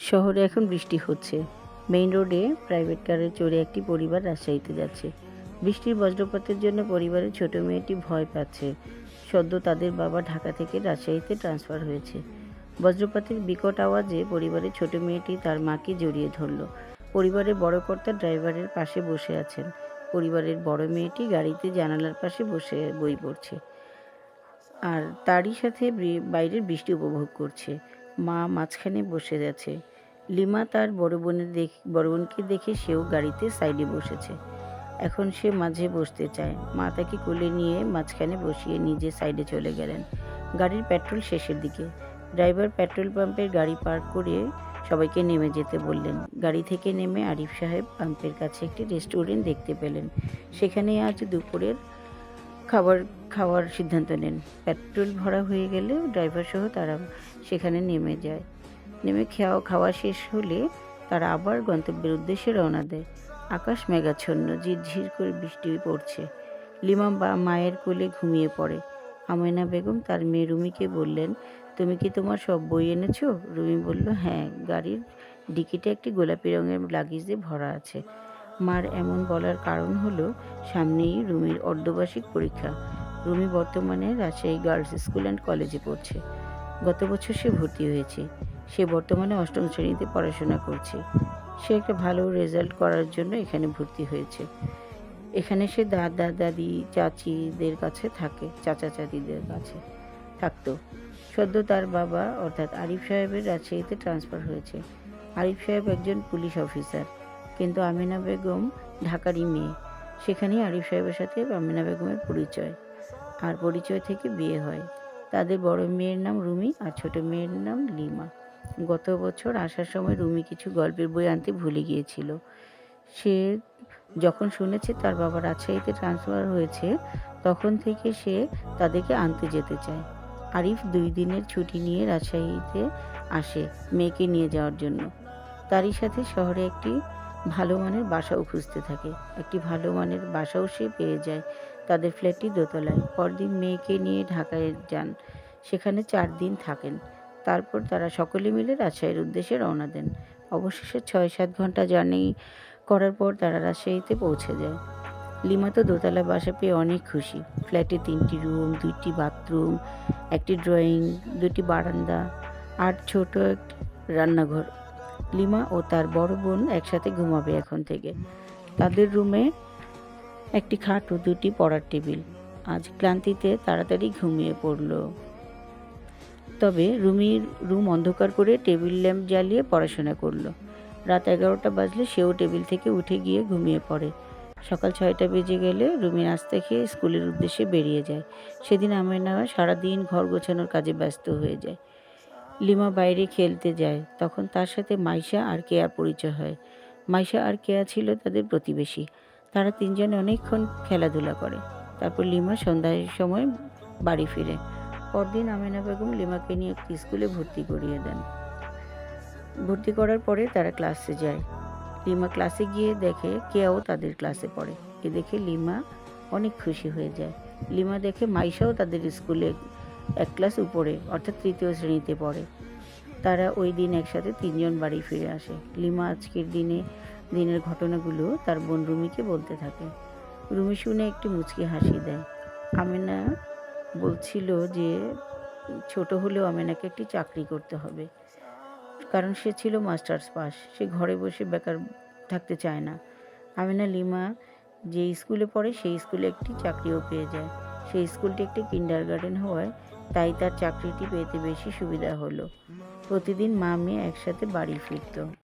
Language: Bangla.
শহরে এখন বৃষ্টি হচ্ছে। মেইন রোডে প্রাইভেট কারে চড়ে একটি পরিবার রাজশাহীতে যাচ্ছে। বৃষ্টির বজ্রপাতের জন্য পরিবারের ছোট মেয়েটি ভয় পাচ্ছে। সদ্য তাদের বাবা ঢাকা থেকে রাজশাহীতে ট্রান্সফার হয়েছে। বজ্রপাতের বিকট আওয়াজে পরিবারের ছোট মেয়েটি তার মাকে জড়িয়ে ধরল। পরিবারের বড় কর্তা ড্রাইভারের পাশে বসে আছেন। পরিবারের বড় মেয়েটি গাড়িতে জানালার পাশে বসে বই পড়ছে। আর তারই সাথে বাইরের বৃষ্টি উপভোগ করছে। মা মাঝখানে বসে আছে। লিমা তার বড় বোনকে দেখে সেও গাড়িতে সাইডে বসেছে। এখন সে মাঝে বসতে চায়। মা তাকে কোলে নিয়ে মাঝখানে বসিয়ে নিজে সাইডে চলে গেলেন। গাড়ির পেট্রোল শেষের দিকে। ড্রাইভার পেট্রোল পাম্পের গাড়ি পার্ক করে সবাইকে নেমে যেতে বললেন। গাড়ি থেকে নেমে আরিফ সাহেব পাম্পের কাছে একটি রেস্টুরেন্ট দেখতে পেলেন। সেখানেই আজ দুপুরের খাবার খাওয়ার সিদ্ধান্ত নেন। পেট্রোল ভরা হয়ে গেলে ড্রাইভার সহ তারা সেখানে নেমে যায়। নেমে খাওয়া শেষ হলে তারা আবার গন্তব্যের উদ্দেশ্যে রওনা দেয়। আকাশ মেঘাচ্ছন্ন, ঝিরঝির করে বৃষ্টি পড়ছে। লিমা মায়ের কোলে ঘুমিয়ে পড়ে। আমেনা বেগম তার মেয়ে রুমিকে বললেন, তুমি কি তোমার সব বই এনেছো? রুমি বলল, হ্যাঁ, গাড়ির ডিকিতে একটি গোলাপি রঙের লাগেজে ভরা আছে। মার এমন বলার কারণ হলো সামনেই রুমির অর্ধবার্ষিক পরীক্ষা। রুমি বর্তমানে রাজশাহী গার্লস স্কুল অ্যান্ড কলেজে পড়ছে। গত বছর সে ভর্তি হয়েছে। সে বর্তমানে 8ম শ্রেণীতে পড়াশোনা করছে। সে একটা ভালো রেজাল্ট করার জন্য এখানে ভর্তি হয়েছে। এখানে সে দাদা দাদি চাচিদের কাছে থাকে, চাচা চাচিদের কাছে থাকতো। সদ্য তার বাবা অর্থাৎ আরিফ সাহেবের রাজশাহীতে ট্রান্সফার হয়েছে। আরিফ সাহেব একজন পুলিশ অফিসার, কিন্তু আমিনা বেগম ঢাকারই মেয়ে। সেখানেই আরিফ সাহেবের সাথে আমিনা বেগমের পরিচয়, আর পরিচয় থেকে বিয়ে হয়। তাদের বড় মেয়ের নাম রুমি আর ছোট মেয়ের নাম লিমা। গত বছর আসার সময় রুমি কিছু গল্পের বই আনতে ভুলে গিয়েছিল। সে যখন শুনেছে তার বাবা রাজশাহীতে ট্রান্সফার হয়েছে, তখন থেকে সে তাদেরকে আনতে যেতে চায়। আরিফ 2 দিনের ছুটি নিয়ে রাজশাহীতে আসে মেয়েকে নিয়ে যাওয়ার জন্য। তারই সাথে শহরে একটি ভালো মানের বাসাও খুঁজতে থাকে। একটি ভালো মানের বাসাও সে পেয়ে যায় তাদের ফ্ল্যাটটি দোতলায়। পরদিন মেয়েকে নিয়ে ঢাকায় যান। সেখানে 4 দিন থাকেন। তারপর তারা সকলে মিলে রাজশাহীর উদ্দেশ্যে রওনা দেন। অবশেষে 6-7 ঘন্টা জার্নি করার পর তারা রাজশাহীতে পৌঁছে যায়। লিমা তো দোতলা বাসা পেয়ে অনেক খুশি। ফ্ল্যাটে 3টি রুম, 2টি বাথরুম, একটি ড্রয়িং, 2টি বারান্দা আর ছোট একটি রান্নাঘর। লিমা ও তার বড় বোন একসাথে ঘুমাবে এখন থেকে। তাদের রুমে একটি খাট ও 2টি পড়ার টেবিল। আজ ক্লান্তিতে তাড়াতাড়ি ঘুমিয়ে পড়ল। তবে রুমির রুম অন্ধকার করে টেবিল ল্যাম্প জ্বালিয়ে পড়াশোনা করল। রাত 11টা বাজলে সেও টেবিল থেকে উঠে গিয়ে ঘুমিয়ে পড়ে। সকাল 6টা বেজে গেলে রুমি নাস্তা খেয়ে স্কুলের উদ্দেশ্যে বেরিয়ে যায়। সেদিন আমেনা সারাদিন ঘর গোছানোর কাজে ব্যস্ত হয়ে যায়। লিমা বাইরে খেলতে যায়। তখন তার সাথে মাইশা আর কেয়ার পরিচয় হয়। মাইশা আর কেয়া ছিল তাদের প্রতিবেশী। তারা 3 জনে অনেকক্ষণ খেলাধুলা করে। তারপর লিমা সন্ধ্যার সময় বাড়ি ফিরে। পরদিন আমেনা বেগম লিমাকে নিয়ে একটি স্কুলে ভর্তি করিয়ে দেন। ভর্তি করার পরে তারা ক্লাসে যায়। লিমা ক্লাসে গিয়ে দেখে কেয়াও তাদের ক্লাসে পড়ে। এ দেখে লিমা অনেক খুশি হয়ে যায়। লিমা দেখে মাইশাও তাদের স্কুলে 1 ক্লাস উপরে অর্থাৎ 3য় শ্রেণীতে পড়ে। তারা ওই দিন একসাথে 3 জন বাড়ি ফিরে আসে। লিমা আজকের দিনের ঘটনাগুলো তার বোন রুমিকে বলতে থাকে। রুমি শুনে একটি মুচকি হাসি দেয়। আমেনা বলছিল যে ছোট হলেও আমেনাকে একটি চাকরি করতে হবে, কারণ সে ছিল মাস্টার্স পাস। সে ঘরে বসে বেকার থাকতে চায় না। আমেনা লিমা যে স্কুলে পড়ে সেই স্কুলে একটি চাকরিও পেয়ে যায়। সেই স্কুলটি একটি কিন্ডারগার্টেন হওয়ায় তাই তার চাকরিটি পেতে বেশি সুবিধা হলো। প্রতিদিন মা মেয়ে একসাথে বাড়ি ফিরত।